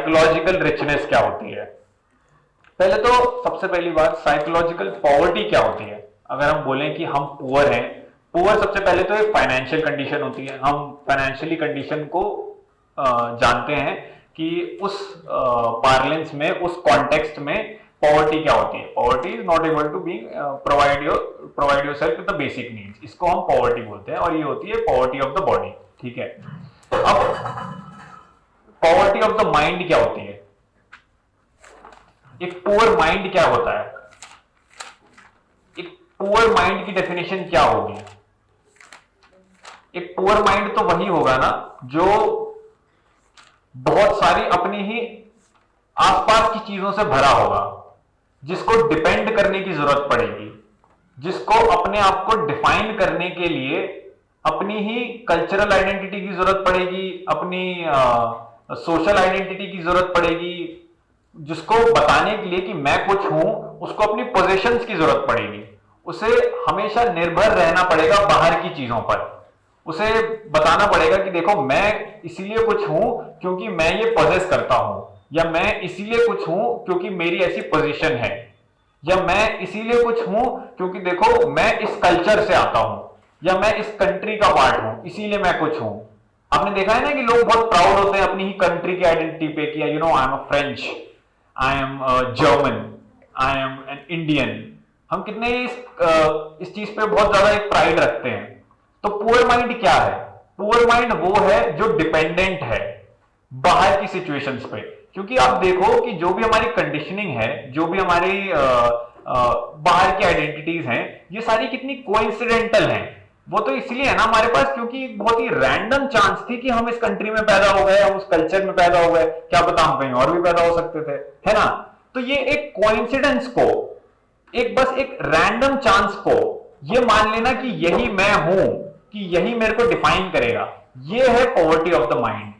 Psychological richness क्या होती है। पहले तो सबसे पहली बात, साइकोलॉजिकल पॉवर्टी क्या होती है। अगर हम बोलें कि हम पुअर हैं, पुअर सबसे पहले तो एक फाइनेंशियल कंडीशन होती है। हम फाइनेंशियली कंडीशन को जानते हैं कि उस पार्लेंस में, उस कॉन्टेक्स्ट में पॉवर्टी क्या होती है। Poverty is not able to be provide yourself with the basic needs, इसको हम पॉवर्टी बोलते हैं, और ये होती है पॉवर्टी ऑफ द बॉडी। ठीक है, अब पॉवर्टी ऑफ द माइंड क्या होती है। एक पुअर माइंड क्या होता है, एक पुअर माइंड की डेफिनेशन क्या होगी। एक पुअर माइंड तो वही होगा ना जो बहुत सारी अपनी ही आसपास की चीजों से भरा होगा, जिसको डिपेंड करने की जरूरत पड़ेगी, जिसको अपने आप को डिफाइन करने के लिए अपनी ही कल्चरल आइडेंटिटी की जरूरत पड़ेगी, अपनी सोशल आइडेंटिटी की जरूरत पड़ेगी, जिसको बताने के लिए कि मैं कुछ हूं, उसको अपनी पोजेशंस की जरूरत पड़ेगी। उसे हमेशा निर्भर रहना पड़ेगा बाहर की चीजों पर। उसे बताना पड़ेगा कि देखो मैं इसीलिए कुछ हूं क्योंकि मैं ये पोजेस करता हूं, या मैं इसीलिए कुछ हूं क्योंकि मेरी ऐसी पोजीशन है, या मैं इसीलिए कुछ हूं क्योंकि देखो मैं इस कल्चर से आता हूं, या मैं इस कंट्री का पार्ट हूं, इसीलिए मैं कुछ हूं। आपने देखा है ना कि लोग बहुत प्राउड होते हैं अपनी ही कंट्री की आइडेंटिटी पे कि you no I am a French, I am German, I am an Indian. हम कितने इस चीज पे बहुत ज्यादा एक प्राइड रखते हैं। तो पुअर माइंड क्या है। पुअर माइंड वो है जो डिपेंडेंट है बाहर की सिचुएशंस पे। क्योंकि आप देखो कि जो भी हमारी कंडीशनिंग है, जो भी हमारी बाहर की आइडेंटिटीज हैं, ये सारी कितनी कोइंसिडेंटल हैं। वो तो इसलिए है ना हमारे पास क्योंकि बहुत ही रैंडम चांस थी कि हम इस कंट्री में पैदा हो गए, हम उस कल्चर में पैदा हो गए, क्या पता हम कहीं और भी पैदा हो सकते थे, है ना। तो ये एक कोइंसिडेंस को, एक बस एक रैंडम चांस को ये मान लेना कि यही मैं हूं, कि यही मेरे को डिफाइन करेगा, ये है poverty of the mind.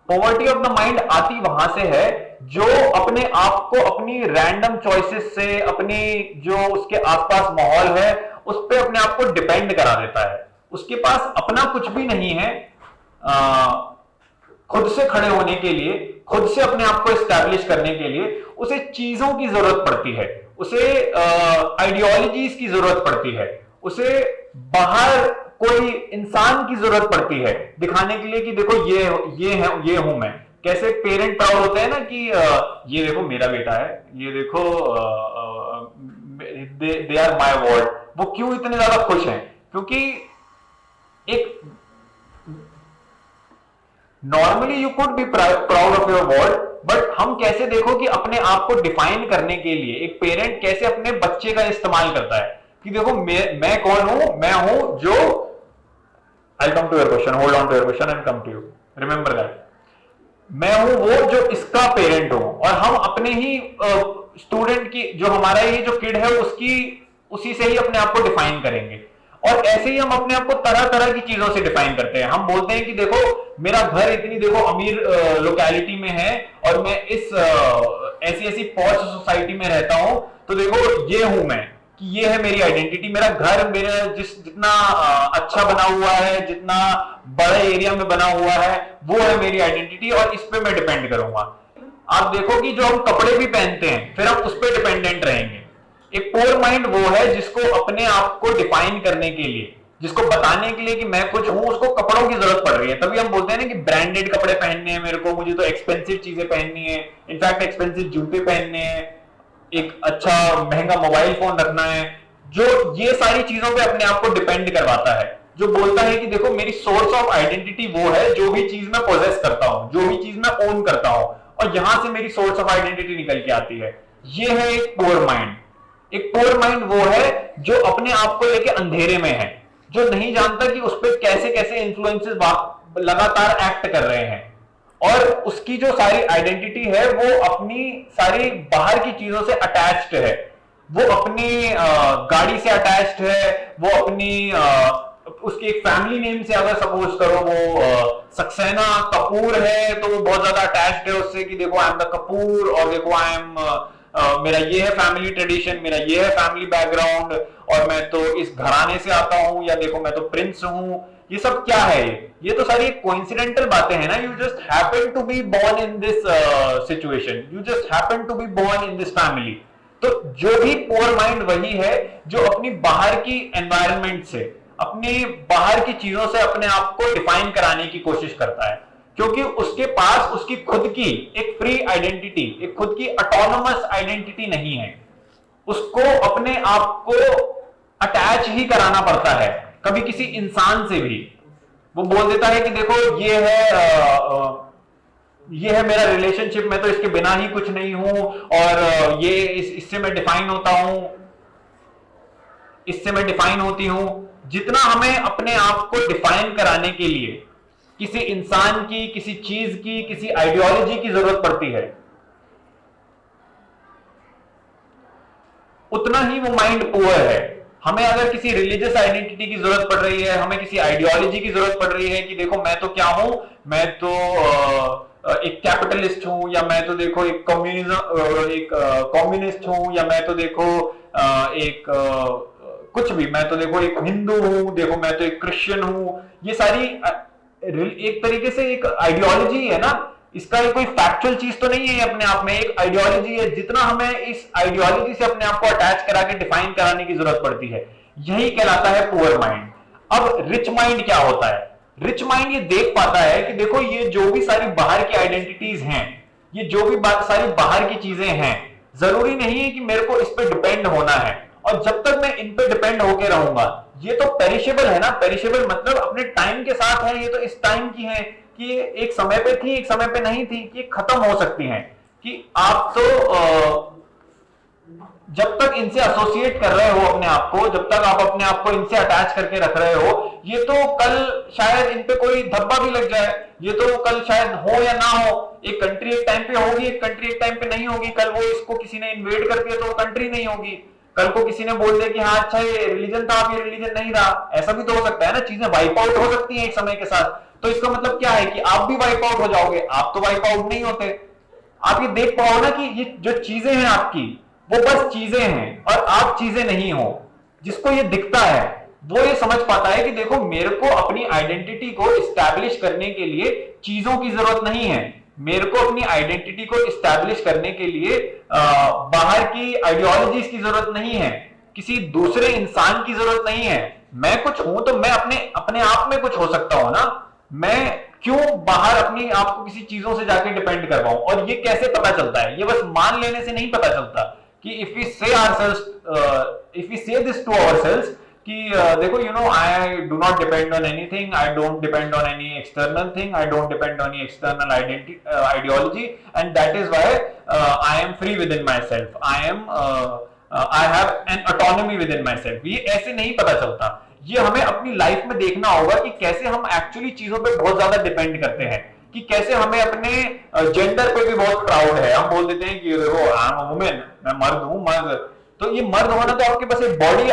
Poverty of the mind आती वहां से है जो अपने आप को अपनी रैंडम चॉइसेस से, अपनी जो उसके आसपास माहौल है उस पर अपने आप को डिपेंड करा देता है। उसके पास अपना कुछ भी नहीं है। खुद से खड़े होने के लिए, खुद से अपने आप को एस्टैब्लिश करने के लिए उसे चीजों की जरूरत पड़ती है, उसे आइडियोलॉजीज की जरूरत पड़ती है, उसे बाहर कोई इंसान की जरूरत पड़ती है दिखाने के लिए कि देखो ये हूं मैं। कैसे पेरेंट प्राउड होते हैं ना कि ये देखो मेरा बेटा है, ये देखो दे आर माय वर्ल्ड। वो क्यों इतने ज्यादा खुश हैं, क्योंकि एक normally you could be proud of your world, but हम कैसे देखो कि अपने आप को डिफाइन करने के लिए एक पेरेंट कैसे अपने बच्चे का इस्तेमाल करता है कि देखो मैं कौन हूं, मैं हूं जो, I'll come to your question, hold on to your question and come to you, remember that, मैं हूं वो जो इसका पेरेंट हूं। और हम अपने ही स्टूडेंट की, जो हमारा ही जो किड है उसकी, उसी से ही अपने आप को डिफाइन करेंगे। और ऐसे ही हम अपने आप को तरह तरह की चीजों से डिफाइन करते हैं। हम बोलते हैं कि देखो मेरा घर इतनी देखो अमीर लोकेलिटी में है और मैं इस ऐसी ऐसी पॉश सोसाइटी में रहता हूं, तो देखो ये हूं मैं, कि ये है मेरी आइडेंटिटी। मेरा घर मेरा जितना अच्छा बना हुआ है, जितना बड़े एरिया में बना हुआ है, वो है मेरी आइडेंटिटी और इस पे मैं डिपेंड करूंगा। आप देखो कि जो हम कपड़े भी पहनते हैं फिर हम उस पर डिपेंडेंट रहेंगे। एक पुअर माइंड वो है जिसको अपने आप को डिफाइन करने के लिए, जिसको बताने के लिए कि मैं कुछ हूं, उसको कपड़ों की जरूरत पड़ रही है। तभी हम बोलते हैं ना कि ब्रांडेड कपड़े पहनने हैं मेरे को, मुझे तो एक्सपेंसिव चीजें पहननी है, इनफैक्ट एक्सपेंसिव जूते पहनने हैं, एक अच्छा महंगा मोबाइल फोन रखना है, जो ये सारी चीजों पे अपने आप को डिपेंड करवाता है। जो बोलता है कि देखो मेरी सोर्स ऑफ आइडेंटिटी वो है जो भी चीज मैं पोजेस करता हूं, जो भी चीज मैं ओन करता हूं, और यहां से मेरी सोर्स ऑफ आइडेंटिटी निकल के आती है। ये है एक पुअर माइंड। एक पुअर माइंड वो है जो अपने आप को लेके अंधेरे में है, जो नहीं जानता कि उस पर कैसे कैसे इन्फ्लुएंसेस लगातार एक्ट कर रहे हैं, और उसकी जो सारी आइडेंटिटी है वो अपनी सारी बाहर की चीजों से अटैच्ड है। वो अपनी गाड़ी से अटैच्ड है, वो अपनी उसकी एक फैमिली नेम से, अगर सपोज करो वो सक्सेना कपूर है तो वो बहुत ज्यादा अटैच्ड है उससे कि देखो आई एम द कपूर, और देखो आई एम मेरा ये है फैमिली ट्रेडिशन, मेरा ये है फैमिली बैकग्राउंड, और मैं तो इस घराने से आता हूं, या देखो मैं तो प्रिंस हूं, ये सब क्या है? ये तो सारी कोइंसिडेंटल बातें हैं ना। You just happen to be born in this situation, you just happen to be born in this family. तो जो भी पुअर माइंड वही है जो अपनी बाहर की एनवायरनमेंट से, अपनी बाहर की चीजों से अपने आप को डिफाइन कराने की कोशिश करता है, क्योंकि उसके पास उसकी खुद की एक फ्री आइडेंटिटी, एक खुद की ऑटोनोमस आइडेंटिटी नहीं है। उसको अपने आप को अटैच ही कराना पड़ता है कभी किसी इंसान से भी। वो बोल देता है कि देखो ये है मेरा रिलेशनशिप, मैं तो इसके बिना ही कुछ नहीं हूं, और ये इससे मैं डिफाइन होता हूं, इससे मैं डिफाइन होती हूं। जितना हमें अपने आप को डिफाइन कराने के लिए किसी इंसान की, किसी चीज की, किसी आइडियोलॉजी की जरूरत पड़ती है, उतना ही वो माइंड पुअर है। हमें अगर किसी रिलीजियस आइडेंटिटी की जरूरत पड़ रही है, हमें किसी आइडियोलॉजी की जरूरत पड़ रही है कि देखो मैं तो क्या हूं, मैं तो एक कैपिटलिस्ट हूं, या मैं तो देखो एक कम्युनिस्ट हूं, या मैं तो देखो कुछ भी, मैं तो देखो एक हिंदू हूं, देखो मैं तो एक क्रिश्चियन हूं। ये सारी एक तरीके से एक आइडियोलॉजी है ना। इसका कोई फैक्चुअल चीज तो नहीं है, अपने आप में एक आइडियोलॉजी है। जितना हमें इस आइडियोलॉजी से अपने आप को अटैच करा के डिफाइन कराने की जरूरत पड़ती है, यही कहलाता है पुअर माइंड। अब रिच माइंड क्या होता है? रिच माइंड ये देख पाता है कि देखो ये जो भी सारी बाहर की आइडेंटिटीज हैं, ये जो भी सारी बाहर की चीजें हैं, जरूरी नहीं है कि मेरे को इस पर डिपेंड होना है। और जब तक मैं इन पे डिपेंड होके रहूंगा, ये तो पेरिशेबल है ना। पेरिशेबल मतलब अपने टाइम के साथ है, ये तो इस टाइम की है कि एक समय पे थी, एक समय पे नहीं थी, कि खत्म हो सकती हैं। कि आप तो जब तक इनसे एसोसिएट कर रहे हो अपने आप को, जब तक आप अपने आप को इनसे अटैच करके रख रहे हो, ये तो कल शायद इन पे कोई धब्बा भी लग जाए, ये तो कल शायद हो या ना हो। एक कंट्री एक टाइम पे होगी, एक कंट्री एक टाइम पे नहीं होगी। कल वो इसको किसी ने इन्वेड कर दिया तो वो कंट्री नहीं होगी। कल को किसी ने बोल दिया कि हाँ अच्छा ये रिलीजन था, अब ये रिलीजन नहीं रहा। ऐसा भी तो हो सकता है ना, चीजें वाइप आउट हो सकती हैं एक समय के साथ। तो इसका मतलब क्या है कि आप भी वाइप आउट हो जाओगे। आप तो वाइप आउट नहीं होते। आप ये देख पाओ ना कि ये जो चीजें हैं आपकी, वो बस चीजें हैं और आप चीजें नहीं हो। जिसको ये दिखता है वो ये समझ पाता है कि देखो मेरे को अपनी आइडेंटिटी को इस्टेब्लिश करने के लिए चीजों की जरूरत नहीं है। मेरे को अपनी आइडेंटिटी को इस्टेब्लिश करने के लिए बाहर की आइडियोलॉजीज की जरूरत नहीं है, किसी दूसरे इंसान की जरूरत नहीं है। मैं कुछ हूं तो मैं अपने आप में कुछ हो सकता हूं ना। मैं क्यों बाहर अपनी आप को किसी चीजों से जाके डिपेंड करवाऊं? और ये कैसे पता चलता है? ये बस मान लेने से नहीं पता चलता कि इफ वी से दिस टू आवरसेल्व्स कि देखो I do not depend on anything, I don't depend on any external thing, I don't depend on any external ideology, and that is why I am free with in my self, I have an autonomy with in my self. ये ऐसे नहीं पता चलता। ये हमें अपनी life में देखना होगा कि कैसे हम एक्चुअली चीजों पे बहुत ज्यादा डिपेंड करते हैं, कि कैसे हमें अपने जेंडर पे भी बहुत प्राउड है। हम बोल देते हैं कि देखो आई एम अ वुमेन, मैं मर्द हूं, मर्द। तो ये मर्द होना तो आपके पास एक बॉडी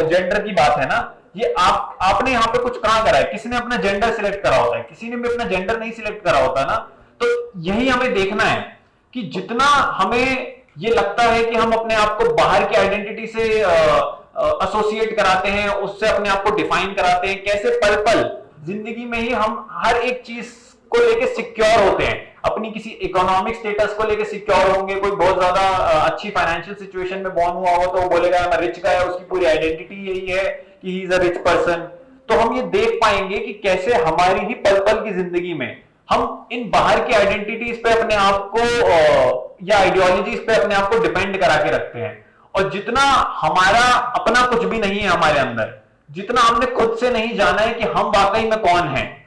जेंडर की बात है ना। ये आपने यहाँ पे कुछ कहां करा है? किसी ने अपना जेंडर सिलेक्ट करा होता है, किसी ने भी अपना जेंडर नहीं सिलेक्ट करा होता ना। तो यही हमें देखना है कि जितना हमें ये लगता है कि हम अपने आप को बाहर की आइडेंटिटी से एसोसिएट कराते हैं, उससे अपने आप को डिफाइन कराते हैं, कैसे पल पल जिंदगी में ही हम हर एक चीज को लेके सिक्योर होते हैं। अपनी किसी इकोनॉमिक स्टेटस को लेके सिक्योर होंगे। कोई बहुत ज्यादा अच्छी फाइनेंशियल सिचुएशन में बॉर्न हुआ हो तो वो बोलेगा मैं रिच का है, उसकी पूरी आइडेंटिटी यही है कि he is a rich person. तो हम ये देख पाएंगे कि कैसे हमारी ही पल पल की जिंदगी में हम इन बाहर की आइडेंटिटीज पे अपने आप को या आइडियोलॉजीज पे अपने आप को डिपेंड करा के रखते हैं। और जितना हमारा अपना कुछ भी नहीं है हमारे अंदर, जितना हमने खुद से नहीं जाना है कि हम वाकई में कौन हैं,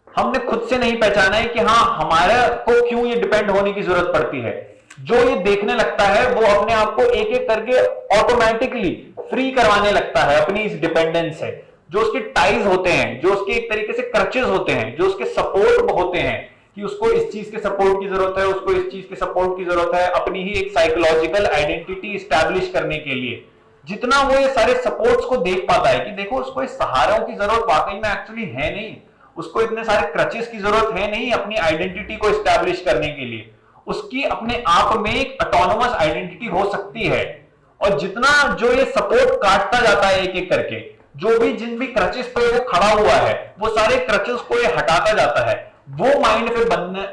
हमने खुद से नहीं पहचाना है कि हाँ हमारे को क्यों ये डिपेंड होने की जरूरत पड़ती है, जो ये देखने लगता है वो अपने आप को एक एक करके ऑटोमेटिकली फ्री करवाने लगता है अपनी इस डिपेंडेंस से। जो उसके टाइज होते हैं, जो उसके एक तरीके से क्रचेस होते हैं, जो उसके सपोर्ट होते हैं कि उसको इस चीज के सपोर्ट की जरूरत है, उसको इस चीज के सपोर्ट की जरूरत है अपनी ही एक साइकोलॉजिकल आइडेंटिटी एस्टैब्लिश करने के लिए। जितना वो ये सारे सपोर्ट्स को देख पाता है कि देखो उसको इस सहारों की जरूरत वाकई में एक्चुअली है नहीं, उसको इतने सारे क्रचेस की जरूरत है नहीं अपनी आइडेंटिटी को एस्टैब्लिश करने के लिए। उसकी अपने आप में एक ऑटोनोमस आइडेंटिटी हो सकती है। और जितना जो ये सपोर्ट काटता जाता है एक एक करके, जो भी जिन भी क्रचेस पे वो खड़ा हुआ है, वो सारे क्रचेस को ये हटाता जाता है, वो माइंड फिर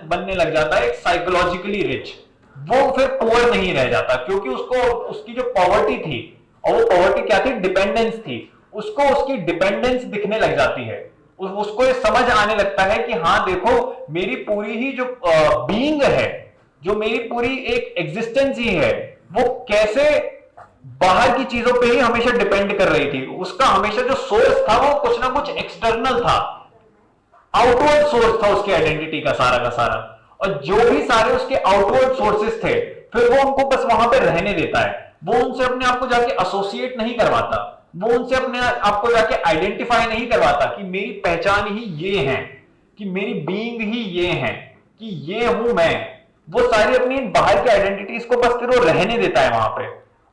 बनने लग जाता है एक साइकोलॉजिकली रिच। वो फिर पुअर नहीं रह जाता, क्योंकि उसको उसकी जो पॉवर्टी थी, और वो पॉवर्टी क्या थी, डिपेंडेंस थी, उसको उसकी डिपेंडेंस दिखने लग जाती है। उसको ये समझ आने लगता है कि हाँ देखो, मेरी पूरी ही जो बीइंग है, जो मेरी पूरी एक एग्जिस्टेंस ही है, वो कैसे बाहर की चीजों पे ही हमेशा डिपेंड कर रही थी। उसका हमेशा जो सोर्स था वो कुछ ना कुछ एक्सटर्नल था, आउटवर्ड सोर्स था उसकी आइडेंटिटी का सारा। और जो भी सारे उसके आउटवर्ड सोर्सेस थे, फिर वो उनको बस वहां पे रहने देता है। वो उनसे अपने आप को जाके एसोसिएट नहीं करवाता, वो उनसे अपने आप को जाके आइडेंटिफाई नहीं करवाता कि मेरी पहचान ही ये है, कि मेरी बीइंग ही ये है, कि ये हूं मैं। वो सारी अपनी बाहर की आइडेंटिटीज को बस फिर वो रहने देता है वहां पे,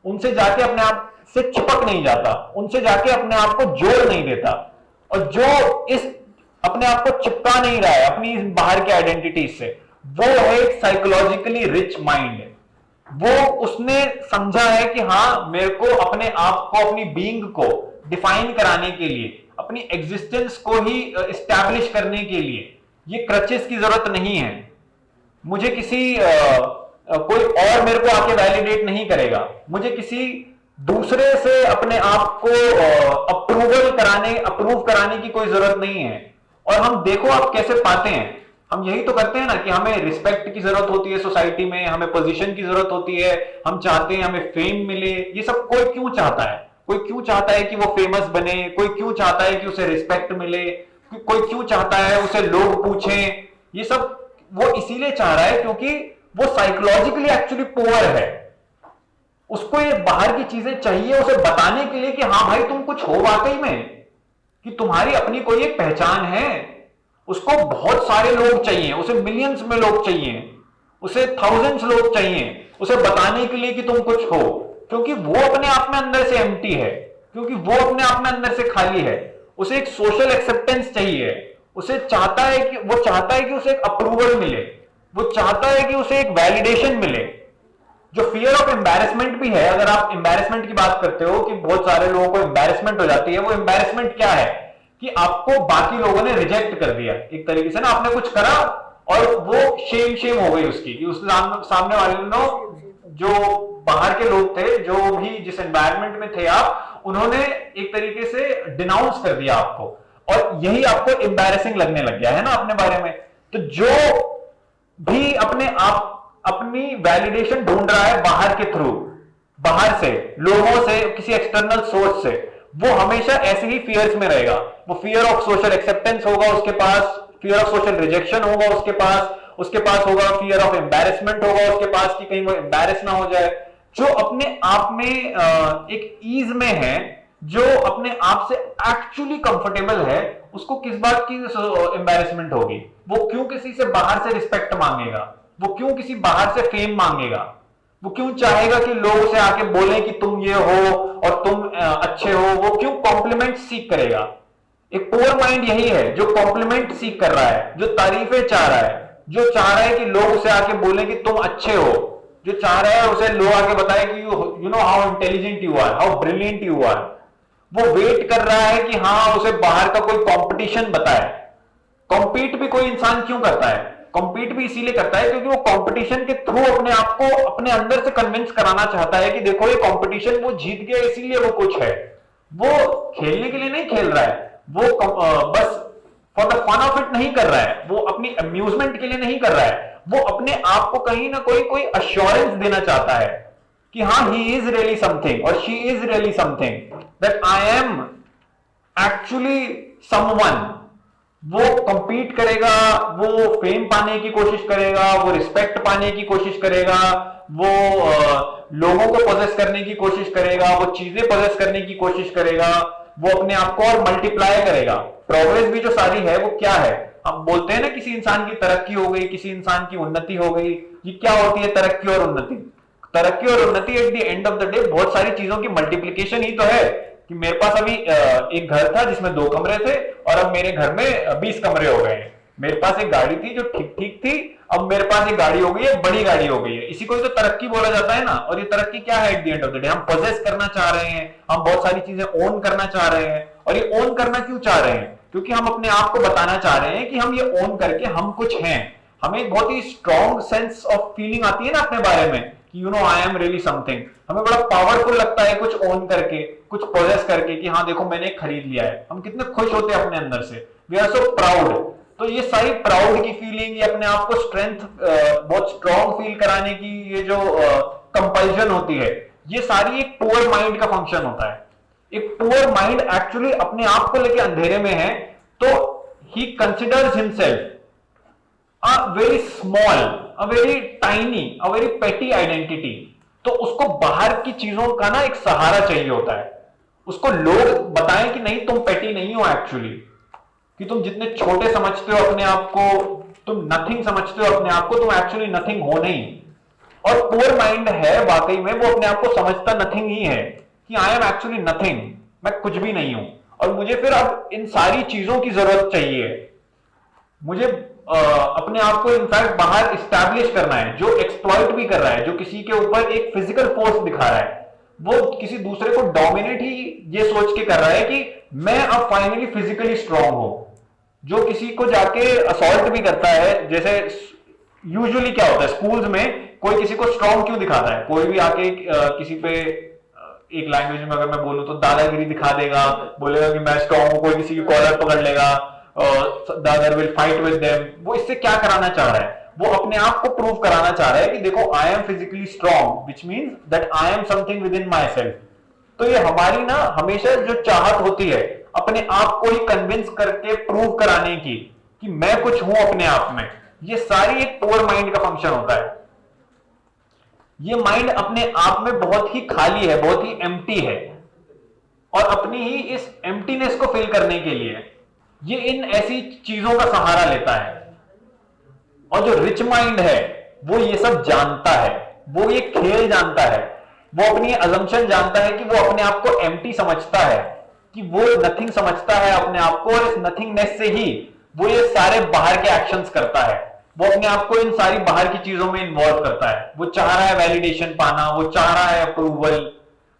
उनसे जाके अपने आप से चिपक नहीं जाता, उनसे जाके अपने आप को जोड़ नहीं देता। और जो इस अपने आप को चिपका नहीं रहा है अपनी बाहर की आइडेंटिटीज से, वो है एक साइकोलॉजिकली रिच माइंड। वो उसने समझा है कि हाँ, मेरे को अपने आप को, अपनी बीइंग को डिफाइन कराने के लिए, अपनी एग्जिस्टेंस को ही एस्टैब्लिश करने के लिए ये क्रचेस की जरूरत नहीं है। मुझे किसी कोई और मेरे को आके वैलिडेट नहीं करेगा, मुझे किसी दूसरे से अपने आप को अप्रूव कराने की कोई जरूरत नहीं है। और हम देखो आप कैसे पाते हैं, हम यही तो करते हैं ना कि हमें रिस्पेक्ट की जरूरत होती है सोसाइटी में, हमें पोजीशन की जरूरत होती है, हम चाहते हैं हमें फेम मिले। ये सब कोई क्यों चाहता है? कोई क्यों चाहता है कि वो फेमस बने? कोई क्यों चाहता है कि उसे रिस्पेक्ट मिले? कोई क्यों चाहता है उसे लोग पूछें? ये सब वो इसीलिए चाह रहा है क्योंकि वो साइकोलॉजिकली एक्चुअली पुअर है। उसको ये बाहर की चीजें चाहिए उसे बताने के लिए कि हाँ भाई तुम कुछ हो वाकई में, कि तुम्हारी अपनी कोई एक पहचान है। उसको बहुत सारे लोग चाहिए, उसे मिलियंस में लोग चाहिए, उसे थाउजेंड्स लोग चाहिए उसे बताने के लिए कि तुम कुछ हो, क्योंकि वो अपने आप में अंदर से एम्प्टी है, क्योंकि वो अपने आप में अंदर से खाली है। उसे एक सोशल एक्सेप्टेंस चाहिए, उसे चाहता है कि वो चाहता है कि उसे एक अप्रूवल मिले, वो चाहता है कि उसे एक वैलिडेशन मिले। जो फियर ऑफ एम्बैरेसमेंट भी है, अगर आप एम्बैरेसमेंट की बात करते हो कि बहुत सारे लोगों को एम्बैरेसमेंट हो जाती है, वो एम्बैरेसमेंट क्या है कि आपको बाकी लोगों ने रिजेक्ट कर दिया एक तरीके से ना, आपने कुछ करा और वो शेम हो गई उसकी, कि उस सामने वाले ने, जो बाहर के लोग थे, जो भी जिस एनवायरनमेंट में थे आप, उन्होंने एक तरीके से डिनाउंस कर दिया आपको, और यही आपको एम्बैरेसिंग लगने लग गया है ना अपने बारे में। तो जो भी अपने आप अपनी वैलिडेशन ढूंढ रहा है बाहर के थ्रू, बाहर से, लोगों से, किसी एक्सटर्नल सोर्स से, वो हमेशा ऐसे ही फियर्स में रहेगा। वो फियर ऑफ सोशल एक्सेप्टेंस होगा उसके पास, फियर ऑफ सोशल रिजेक्शन होगा उसके पास होगा फियर ऑफ एम्बैरेसमेंट होगा उसके पास, कि कहीं वो एम्बैरेस ना हो जाए। जो अपने आप में एक ईज में है, जो अपने आप से एक्चुअली कंफर्टेबल है, उसको किस बात की एम्बैरेसमेंट होगी? वो क्यों किसी से बाहर से रिस्पेक्ट मांगेगा? वो क्यों किसी बाहर से फेम मांगेगा? वो क्यों चाहेगा कि लोग उसे आके बोले कि तुम ये हो और तुम अच्छे हो? वो क्यों कॉम्प्लीमेंट सीख करेगा? एक पुअर माइंड यही है जो कॉम्प्लीमेंट सीख कर रहा है, जो तारीफें चाह रहा है, जो चाह रहा है कि लोग उसे आके बोले कि तुम अच्छे हो, जो चाह रहा है उसे लोग आके बताए कि you know how intelligent you are, how brilliant you are. वो वेट कर रहा है कि हाँ, उसे बाहर का कोई कंपटीशन बताए। कॉम्पीट भी कोई इंसान क्यों करता है? कॉम्पीट भी इसीलिए करता है क्योंकि वो कंपटीशन के थ्रू अपने आप को अपने अंदर से कन्विंस कराना चाहता है कि देखो ये कंपटीशन वो जीत गया इसीलिए वो कुछ है। वो खेलने के लिए नहीं खेल रहा है, वो बस for the fun of it नहीं कर रहा है, वो अपनी अम्यूजमेंट के लिए नहीं कर रहा है, वो अपने आप को कहीं ना कोई अश्योरेंस देना चाहता है कि हाँ, ही इज रियली समथिंग और she is really something, that I am actually someone. वो कंपीट करेगा, वो फेम पाने की कोशिश करेगा, वो रिस्पेक्ट पाने की कोशिश करेगा, वो लोगों को पोजेस करने की कोशिश करेगा, वो चीजें पोजेस करने की कोशिश करेगा, वो अपने आप को और मल्टीप्लाई करेगा। प्रोग्रेस भी जो सारी है वो क्या है? हम बोलते हैं ना किसी इंसान की तरक्की हो गई, किसी इंसान की उन्नति हो गई। ये क्या होती है तरक्की और उन्नति? तरक्की और उन्नति at the end of the day बहुत सारी चीजों की मल्टीप्लीकेशन ही तो है। कि मेरे पास अभी एक घर था जिसमें 2 कमरे थे और अब मेरे घर में 20 कमरे हो गए हैं। मेरे पास एक गाड़ी थी जो ठीक ठीक थी, अब मेरे पास एक गाड़ी हो गई है, बड़ी गाड़ी हो गई है। इसी को तो तरक्की बोला जाता है ना। और ये तरक्की क्या है at the end of the day? हम पोजेस करना चाह रहे हैं, हम बहुत सारी चीजें ओन करना चाह रहे हैं, और ये ओन करना क्यों चाह रहे हैं? क्योंकि हम अपने आप को बताना चाह रहे हैं कि हम ये ओन करके हम कुछ हैं। हमें एक बहुत ही स्ट्रॉन्ग सेंस ऑफ फीलिंग आती है ना अपने बारे में कि आई एम रियली समथिंग। हमें बड़ा पावरफुल लगता है कुछ ओन करके, कुछ पोजेस करके कि हाँ देखो मैंने खरीद लिया है। हम कितने खुश होते हैं अपने अंदर से, वी आर सो प्राउड। तो ये सारी प्राउड की फीलिंग, ये अपने आप को स्ट्रेंथ बहुत स्ट्रॉन्ग फील कराने की ये जो कंपल्शन होती है, ये सारी एक पुअर माइंड का फंक्शन होता है। एक पुअर माइंड एक्चुअली अपने आप को लेके अंधेरे में है, तो ही considers himself a very small, a very tiny, a very petty identity। तो उसको बाहर की चीजों का ना एक सहारा चाहिए होता है। उसको लोग बताएं कि नहीं तुम पेटी नहीं हो एक्चुअली, कि तुम जितने छोटे समझते हो अपने आप को, तुम नथिंग समझते हो अपने आप को, तुम एक्चुअली नथिंग हो नहीं। और पुअर माइंड है वाकई में, वो अपने आप को समझता नथिंग ही है कि आई एम एक्चुअली नथिंग, मैं कुछ भी नहीं हूं। और मुझे फिर अब इन सारी चीजों की जरूरत चाहिए। मुझे अपने आप को इनफैक्ट बाहर इस्टेब्लिश करना है। जो एक्सप्लॉइट भी कर रहा है, जो किसी के ऊपर एक फिजिकल फोर्स दिखा रहा है, वो किसी दूसरे को डोमिनेट ही ये सोच के कर रहा है कि मैं अब फाइनली फिजिकली स्ट्रांग हूं। जो किसी को जाके असॉल्ट भी करता है, जैसे यूजुअली क्या होता है स्कूल्स में, कोई किसी को स्ट्रांग क्यों दिखाता है? कोई भी आके किसी पे एक लैंग्वेज में अगर मैं बोलूं तो दादागिरी दिखा देगा, बोलेगा कि मैं स्ट्रांग हूं, कोई किसी की कॉलर पकड़ लेगा, the other will fight with them। वो इससे क्या कराना चाह रहा है? वो अपने आप को प्रूव कराना चाह रहा है कि देखो I am physically strong, which means that I am something within myself। तो ये हमारी ना हमेशा जो चाहत होती है अपने आप को ही कन्विंस करके प्रूव कराने की कि मैं कुछ हूं अपने आप में, ये सारी एक पुअर माइंड का फंक्शन होता है। ये माइंड अपने आप में बहुत ही खाली है, बहुत ही एम्प्टी है, और अपनी ही इस एम्प्टीनेस को फिल करने के लिए ये इन ऐसी चीजों का सहारा लेता है। और जो रिच माइंड है वो ये सब जानता है, वो ये खेल जानता है, वो अपनी अजम्पशन जानता है कि वो अपने आप को एम्प्टी समझता है, कि वो नथिंग समझता है अपने आप को, और इस नथिंगनेस से ही वो ये सारे बाहर के एक्शंस करता है। वो अपने आप को इन सारी बाहर की चीजों में इन्वॉल्व करता है। वो चाह रहा है वैलिडेशन पाना, वो चाह रहा है अप्रूवल,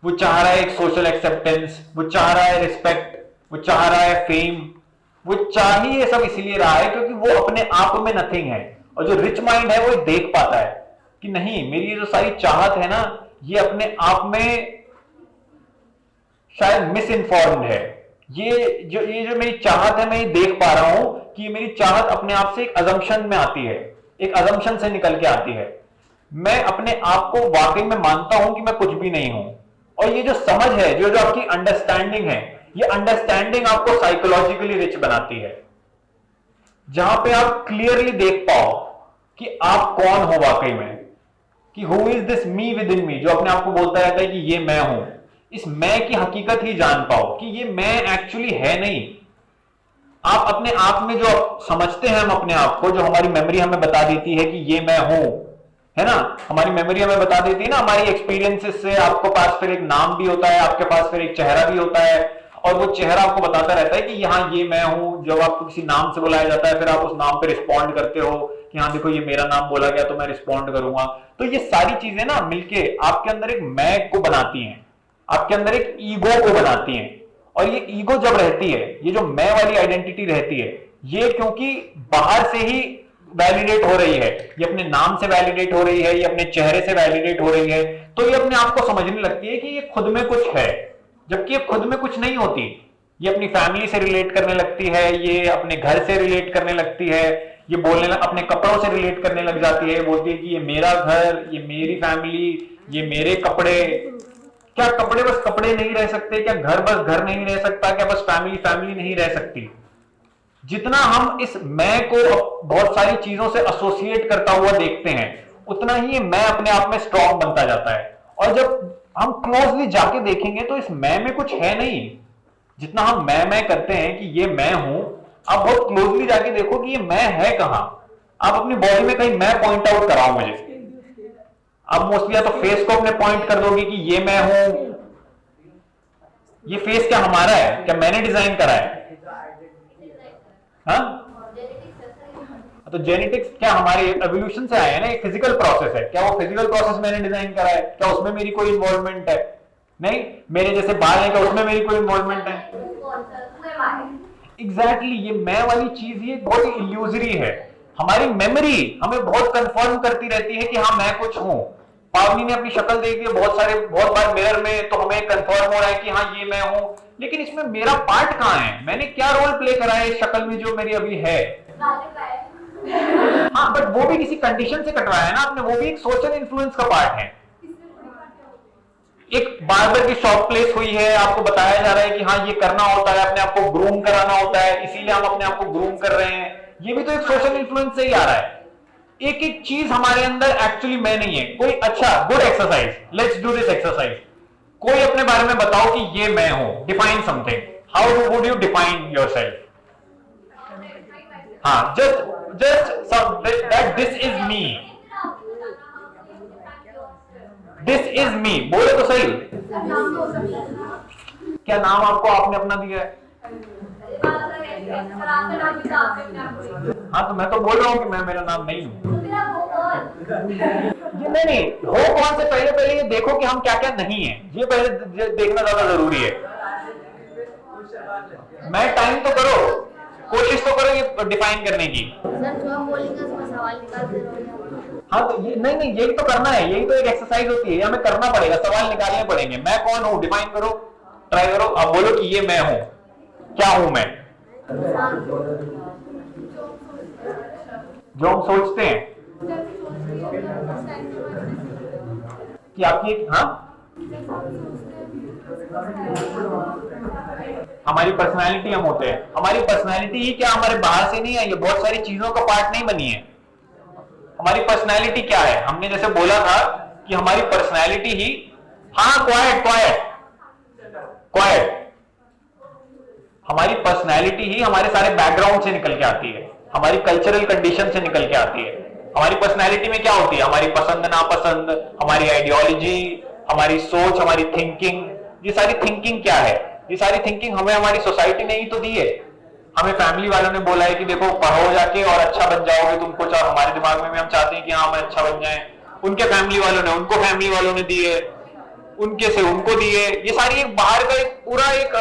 वो चाह रहा है एक सोशल एक्सेप्टेंस, वो चाह रहा है रिस्पेक्ट, वो चाह रहा है फेम। वो चाहिए ये सब इसीलिए रहा है क्योंकि वो अपने आप में नथिंग है। और जो रिच माइंड है वो देख पाता है कि नहीं, मेरी ये जो सारी चाहत है ना, ये अपने आप में शायद मिस इन्फॉर्म्ड है। ये जो मेरी चाहत है, मैं ये देख पा रहा हूं कि मेरी चाहत अपने आप से एक अजम्पशन में आती है, एक अजम्पशन से निकल के आती है। मैं अपने आप को वाकई में मानता हूं कि मैं कुछ भी नहीं हूं। और ये जो समझ है, जो आपकी अंडरस्टैंडिंग है, ये अंडरस्टैंडिंग आपको साइकोलॉजिकली रिच बनाती है, जहां पे आप क्लियरली देख पाओ कि आप कौन हो वाकई में, कि who is this me with in me, जो अपने आप को बोलता रहता है कि ये मैं हूं। इस मैं की हकीकत ही जान पाओ कि ये मैं एक्चुअली है नहीं। आप अपने आप में जो समझते हैं हम अपने आप को, जो हमारी मेमोरी हमें बता देती है कि ये मैं हूं, है ना, हमारी मेमोरी हमें बता देती है ना, हमारी एक्सपीरियंसेस से आपको पास फिर एक नाम भी होता है, आपके पास फिर एक चेहरा भी होता है, और वो चेहरा आपको बताता रहता है कि यहाँ ये मैं हूं। जब आपको किसी नाम से बुलाया जाता है, फिर आप उस नाम पे रिस्पॉन्ड करते हो कि हाँ देखो ये मेरा नाम बोला गया तो मैं रिस्पॉन्ड करूंगा। तो ये सारी चीजें ना मिलके आपके अंदर एक मैं को बनाती हैं, आपके अंदर एक ईगो को बनाती हैं। और ये ईगो जब रहती है, ये जो मैं वाली आइडेंटिटी रहती है, ये क्योंकि बाहर से ही वैलिडेट हो रही है, ये अपने नाम से वैलिडेट हो रही है, ये अपने चेहरे से वैलिडेट हो रही है, तो ये अपने आप को समझने लगती है कि ये खुद में कुछ है, जबकि ये खुद में कुछ नहीं होती। ये अपनी फैमिली से रिलेट करने लगती है, ये अपने घर से रिलेट करने लगती है, ये बोलने अपने कपड़ों से रिलेट करने लग जाती है, बोलती है कि ये मेरा घर, ये मेरी फैमिली, ये मेरे कपड़े। क्या कपड़े बस कपड़े नहीं रह सकते? क्या घर बस घर नहीं रह सकता? क्या बस फैमिली फैमिली नहीं रह सकती? जितना हम इस मैं को बहुत सारी चीजों से एसोसिएट करता हुआ देखते हैं, उतना ही मैं अपने आप में स्ट्रांग बनता जाता है। और जब हम क्लोजली जाके देखेंगे तो इस मैं में कुछ है नहीं। जितना हम मैं करते हैं कि ये मैं हूं, आप बहुत क्लोजली जाके देखो कि ये मैं है कहां। आप अपनी बॉडी में कहीं मैं पॉइंट आउट कराओ मुझे। आप मोस्टली या तो फेस को अपने पॉइंट कर दोगे कि ये मैं हूं। ये फेस क्या हमारा है? क्या मैंने डिजाइन करा है? हाँ, तो जेनेटिक्स क्या हमारे एवोल्यूशन से आए हैं ना, एक फिजिकल प्रोसेस है। क्या वो फिजिकल प्रोसेस मैंने डिजाइन करा है? क्या उसमें मेरी कोई इन्वॉल्वमेंट है? नहीं। मेरे जैसे बाल है, क्या उसमें मेरी कोई इन्वॉल्वमेंट है? एग्जैक्टली ये मैं वाली चीज ये बहुत ही इल्यूजरी है। हमारी मेमोरी हमें बहुत कंफर्म करती रहती है कि हाँ मैं कुछ हूं। पावनी ने अपनी शक्ल देखी है बहुत बार मिरर में, तो हमें कंफर्म हो रहा है कि हाँ ये मैं हूं, लेकिन इसमें मेरा पार्ट कहां है? मैंने क्या रोल प्ले करा है इस शक्ल में जो मेरी अभी है? हाँ, बट वो भी किसी कंडीशन से कटवाया है ना आपने, वो भी एक सोशल इन्फ्लुएंस का पार्ट है। एक बार्बर की शॉप प्लेस हुई है, आपको बताया जा रहा है कि हाँ ये करना होता है, अपने आप को ग्रूम कराना होता है, इसीलिए हम अपने आप को ग्रूम कर रहे हैं। ये भी तो एक सोशल इन्फ्लुएंस से ही आ रहा है। एक एक चीज हमारे अंदर एक्चुअली मैं नहीं है। कोई अच्छा good exercise, let's do this exercise. कोई अपने बारे में बताओ कि ये मैं हूं, define something. How would you define yourself? हाँ, just that this is me, this is me, बोले तो सही। क्या नाम आपको आपने अपना दिया है? हाँ, तो मैं तो बोल रहा हूँ कि मैं मेरा नाम नहीं हूँ। ये नहीं, हो कौन से पहले ये देखो कि हम क्या क्या नहीं है, ये पहले देखना ज्यादा जरूरी है। मैं टाइम तो करो, कोशिश तो करो ये डिफाइन करने की। सर जो हम बोलेंगे उसमें सवाल निकालते रहोगे। हाँ, तो ये नहीं यही तो करना है, यही तो एक एक्सरसाइज होती है, हमें करना पड़ेगा, सवाल निकालने पड़ेंगे। मैं कौन हूँ डिफाइन करो, ट्राई करो। अब बोलो कि ये मैं हूँ, क्या हूं मैं? जो हम सोचते हैं कि आपकी, हाँ, हमारी पर्सनालिटी हम होते हैं। हमारी पर्सनालिटी ही क्या हमारे बाहर से नहीं है, ये बहुत सारी चीजों का पार्ट नहीं बनी है। हमारी पर्सनालिटी क्या है? हमने जैसे बोला था कि हमारी पर्सनालिटी ही, हाँ क्वाइट क्वाइट क्वाइट, हमारी पर्सनालिटी ही हमारे सारे बैकग्राउंड से निकल के आती है, हमारी कल्चरल कंडीशन से निकल के आती है। हमारी पर्सनालिटी में क्या होती है? हमारी पसंद नापसंद, हमारी आइडियोलॉजी, हमारी सोच, हमारी थिंकिंग। ये सारी थिंकिंग क्या है? ये सारी थिंकिंग हमें हमारी सोसाइटी ने ही तो दी है। हमें फैमिली वालों ने बोला है कि देखो पढ़ो जाके और अच्छा बन जाओगे तुम कुछ, और हमारे दिमाग में भी हम चाहते हैं कि हाँ हम अच्छा बन जाए। उनके फैमिली वालों ने, उनको फैमिली वालों ने दिए, उनके से उनको दिए। ये सारी एक बाहर का एक पूरा एक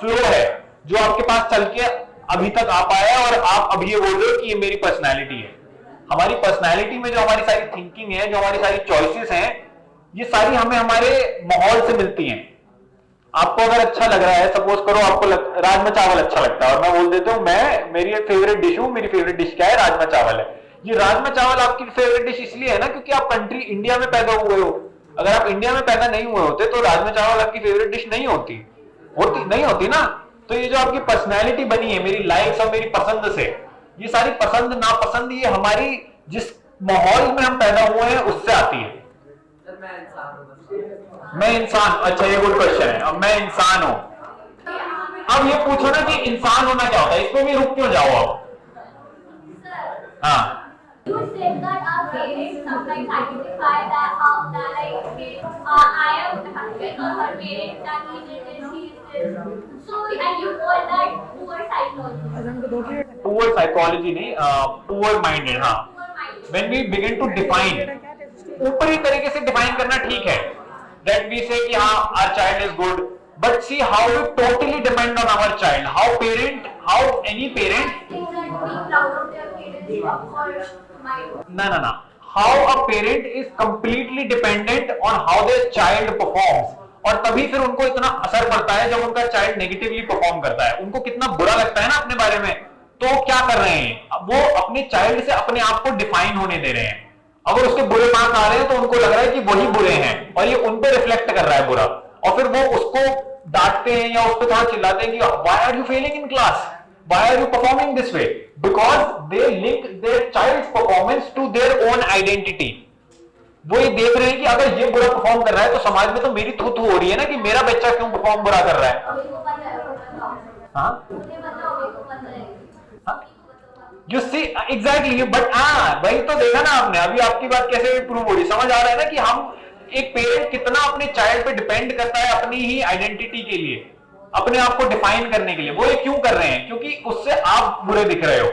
फ्लो है जो आपके पास चल के अभी तक आ पाया, और आप अब ये बोल रहे हो कि ये मेरी पर्सनैलिटी है। हमारी पर्सनैलिटी में जो हमारी सारी थिंकिंग है, जो हमारी सारी चॉइसेस हैं, ये सारी हमें हमारे माहौल से मिलती हैं। आपको अगर अच्छा लग रहा है, सपोज करो आपको राजमा चावल अच्छा लगता है, और मैं बोल देता हूं मैं मेरी फेवरेट डिश हूं, मेरी फेवरेट डिश क्या है? राजमा चावल है। ये राजमा चावल आपकी फेवरेट डिश इसलिए है ना क्योंकि आप कंट्री इंडिया में पैदा हुए हो। अगर आप इंडिया में पैदा नहीं हुए होते तो राजमा चावल आपकी फेवरेट डिश नहीं होती नहीं होती ना। तो ये जो आपकी पर्सनैलिटी बनी है, मेरी लाइक्स और मेरी पसंद से, ये सारी पसंद नापसंद ये हमारी जिस माहौल में हम पैदा हुए हैं उससे आती है। मैं इंसान, अच्छा ये गुड क्वेश्चन है। अब मैं इंसान हूं, अब ये पूछो ना कि इंसान होना क्या होता है, इसमें भी रुक क्यों जाओ आप? हाँ, You said that our parents sometimes identify that I am husband or her parents that he is this, he is this. So and you call that poor psychology. poor psychology नहीं, poor minded। हाँ, Poor mind. when we begin to define, ऊपरी तरीके से define करना ठीक है, that we say कि हाँ our child is good, but see how we totally depend on our child, how any parent, Think that being proud of their kid is of course mind. ना how a parent is completely dependent on how their child performs, और तभी फिर उनको इतना असर पड़ता है जब उनका चाइल्ड नेगेटिवली परफॉर्म करता है। उनको कितना बुरा लगता है ना अपने बारे में, तो क्या कर रहे हैं वो अपने चाइल्ड से अपने आप को डिफाइन होने दे रहे हैं। अगर उसके बुरे मार्क्स आ रहे हैं तो उनको लग रहा है कि वही बुरे हैं और ये उन पे रिफ्लेक्ट कर रहा है बुरा, और फिर वो उसको डांटते हैं या उस पर थोड़ा चिल्लाते हैं कि why are you failing in class, why are you performing this way, because they link their child's performance to their own identity. वो ये देख रहे हैं कि अगर ये बुरा परफॉर्म कर रहा है तो समाज में तो मेरी थू थू हो रही है ना कि मेरा बच्चा क्यों परफॉर्म बुरा कर रहा है। अभी को पता है हाँ, मुझे बताओ, अभी को पता है। You see, exactly, but वही तो देखा ना आपने, अभी आपकी बात कैसे प्रूव हो रही, समझ आ रहा है ना कि हम एक पेरेंट कितना अपने चाइल्ड पे डिपेंड करता है अपनी ही आइडेंटिटी के लिए, अपने आप को डिफाइन करने के लिए। वो ये क्यों कर रहे हैं? क्योंकि उससे आप बुरे दिख रहे हो,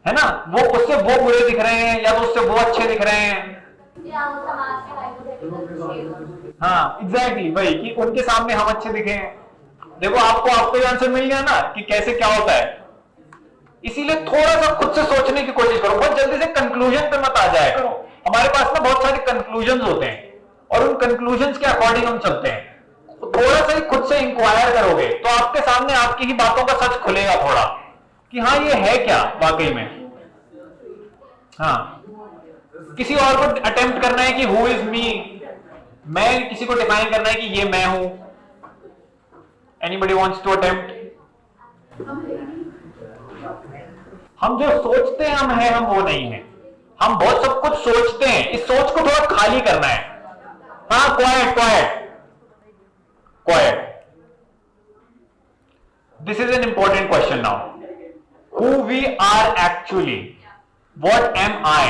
है ना, वो उससे वो बुरे दिख रहे हैं या तो उससे वो अच्छे दिख रहे हैं। या वो समाज के हाइपोथेटिकल शेप। हाँ, एग्जैक्टली वही कि उनके सामने हम अच्छे दिखे, देखो आपको आपको आंसर मिल गया ना कि कैसे क्या होता है। इसीलिए थोड़ा सा खुद से सोचने की कोशिश करो, बहुत जल्दी से कंक्लूजन पे मत आ जाया करो। हमारे पास ना बहुत सारे कंक्लूजन होते हैं और उन कंक्लूजन के अकॉर्डिंग हम चलते हैं। थोड़ा सा ही खुद से इंक्वायर करोगे तो आपके सामने आपकी ही बातों का सच खुलेगा थोड़ा, कि हाँ ये है क्या वाकई में। हाँ, किसी और को अटेम्प्ट करना है कि हु इज मी, मैं किसी को डिफाइन करना है कि ये मैं हूं। Anybody wants to attempt? हम जो सोचते हैं हम हैं, हम वो नहीं है। हम बहुत सब कुछ सोचते हैं, इस सोच को थोड़ा खाली करना है। हाँ, quite quite quite. This is an important question now. Who we are actually? What am I?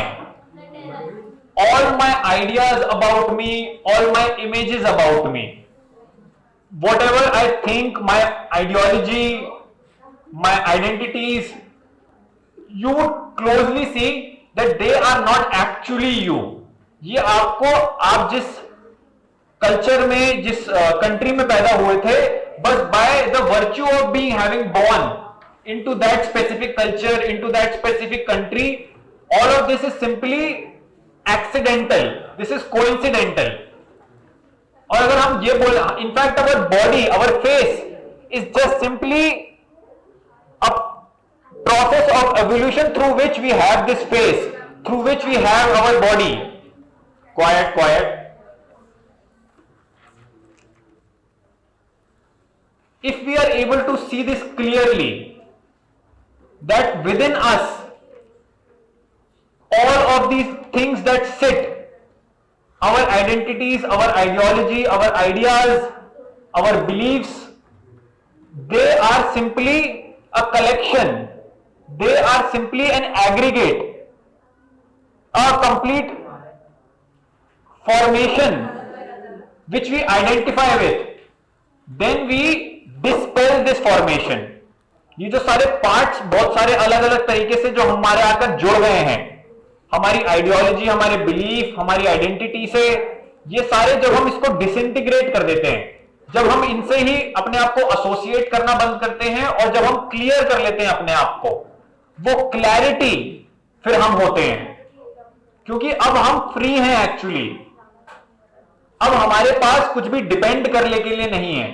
All my ideas about me, all my images about me, whatever I think, my ideology, my identities, you would closely see that they are not actually you. ये आपको, आप जिस culture में, जिस country में पैदा हुए थे, बस by the virtue of being having born into that specific culture, into that specific country, all of this is simply accidental, this is coincidental. और अगर हम ये बोले, in fact our body, our face is just simply a process of evolution through which we have this face, through which we have our body. Quiet quiet. If we are able to see this clearly, that within us all of these things that sit, our identities, our ideology, our ideas, our beliefs, they are simply a collection, they are simply an aggregate, a complete formation which we identify with, then we dispel this formation. ये जो सारे parts बहुत सारे अलग अलग तरीके से जो हमारे आकर जुड़ गए हैं, हमारी आइडियोलॉजी, हमारे बिलीफ, हमारी आइडेंटिटी से, ये सारे जब हम इसको डिसइंटीग्रेट कर देते हैं, जब हम इनसे ही अपने आप को एसोसिएट करना बंद करते हैं और जब हम क्लियर कर लेते हैं अपने आप को, वो क्लैरिटी फिर हम होते हैं। क्योंकि अब हम फ्री हैं एक्चुअली, अब हमारे पास कुछ भी डिपेंड करने के लिए नहीं है।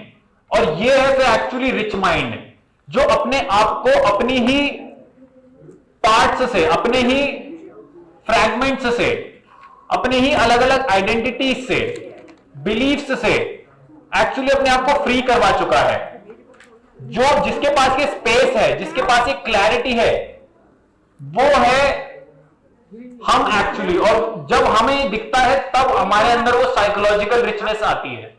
और ये है फिर एक्चुअली रिच माइंड, जो अपने आप को अपनी ही पार्ट्स से, अपने ही फ्रैगमेंट्स से, अपने ही अलग अलग आइडेंटिटीज से, बिलीफ्स से एक्चुअली अपने आप को फ्री करवा चुका है। जो जिसके पास ये स्पेस है, जिसके पास ये क्लैरिटी है, वो है हम एक्चुअली। और जब हमें दिखता है तब हमारे अंदर वो साइकोलॉजिकल रिचनेस आती है।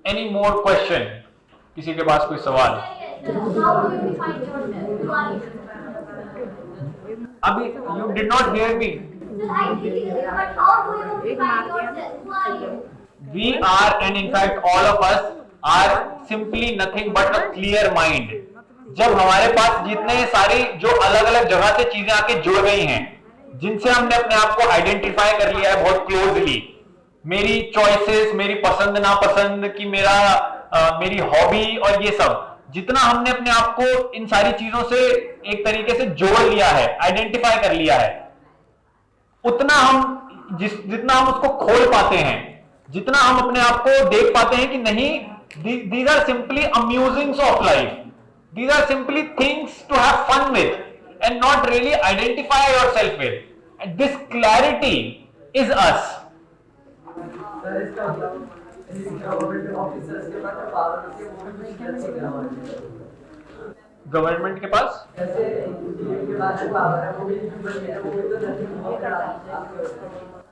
Any more question? किसी के पास कोई सवाल? अभी you did not hear me. We are, and in fact all of us are simply nothing but a clear mind. जब हमारे पास जितने सारी जो अलग अलग जगह से चीजें आके जुड़ गई हैं, जिनसे हमने अपने आप को आइडेंटिफाई कर लिया है बहुत क्लोजली, मेरी चॉइसेस, मेरी पसंद नापसंद की, मेरी हॉबी और ये सब, जितना हमने अपने आप को इन सारी चीजों से एक तरीके से जोड़ लिया है, आइडेंटिफाई कर लिया है, उतना हम जितना हम उसको खोल पाते हैं, जितना हम अपने आप को देख पाते हैं कि नहीं, these are simply amusings of life, these are simply things to have fun with and not really identify yourself with, and this clarity is us. Government के पास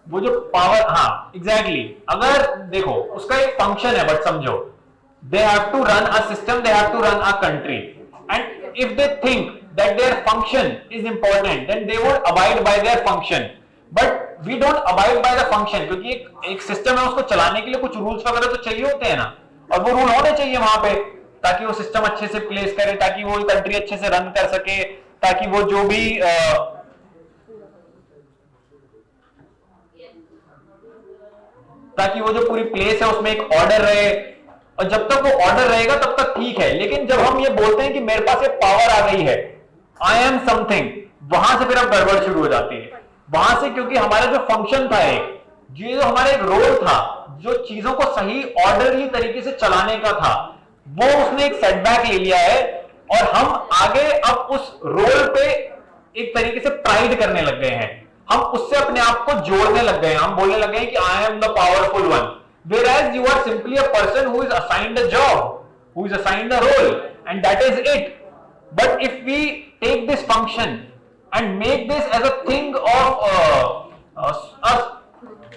वो जो पावर, हाँ एग्जैक्टली, अगर देखो उसका एक फंक्शन है, बट समझो they have to run a system, they have to run a country, and if they think that their function is important, then they would abide by their function. But we don't abide by the function, क्योंकि एक system है, उसको चलाने के लिए कुछ rules वगैरह तो चाहिए होते हैं ना, और वो रूल होने चाहिए वहां पे, ताकि वो सिस्टम अच्छे से प्लेस करे, ताकि वो कंट्री अच्छे से रन कर सके, ताकि वो जो भी ताकि वो जो पूरी प्लेस है उसमें एक ऑर्डर रहे, और जब तक वो ऑर्डर रहेगा तब तक ठीक है। लेकिन जब हम ये बोलते हैं कि मेरे पास एक पावर आ गई है, आई एम समथिंग, वहां से फिर अब गड़बड़ शुरू हो जाती है। वहां से, क्योंकि हमारा जो फंक्शन था, जो हमारा एक रोल था, जो चीजों को सही ऑर्डरली तरीके से चलाने का था, वो उसने एक सेटबैक ले लिया है, और हम आगे अब उस रोल पे एक तरीके से प्राइड करने लग गए हैं। हम उससे अपने आप को जोड़ने लग गए हैं। हम बोलने लग गए हैं कि I am the powerful one, whereas you are simply a person who is assigned a job, who is assigned a role, and that is it. But if we take this function and make this as a thing of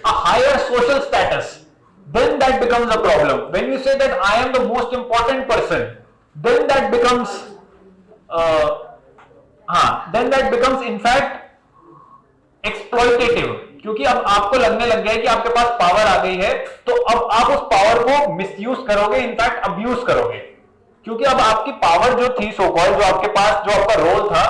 a higher social status, then that becomes a problem. When you say that I am the most important person, then that becomes then that becomes in fact exploitative, क्योंकि अब आपको लगने लग गया है कि आपके पास power आ गई है, तो अब आप उस पावर को मिसयूज करोगे, इनफैक्ट अब्यूज करोगे। क्योंकि अब आपकी पावर जो थी सो कॉल्ड, जो आपके पास जो आपका रोल था,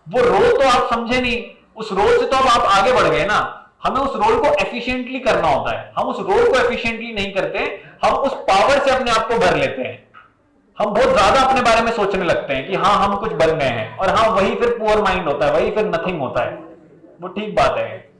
वो रोल तो आप समझे नहीं, उस रोल से तो अब आप आगे बढ़ गए ना। हमें उस रोल को एफिशिएंटली करना होता है, हम उस रोल को एफिशिएंटली नहीं करते, हम उस पावर से अपने आप को भर लेते हैं। हम बहुत ज्यादा अपने बारे में सोचने लगते हैं कि हाँ हम कुछ बन गए हैं, और हाँ वही फिर पुअर माइंड होता है, वही फिर नथिंग होता है। वो ठीक बात है।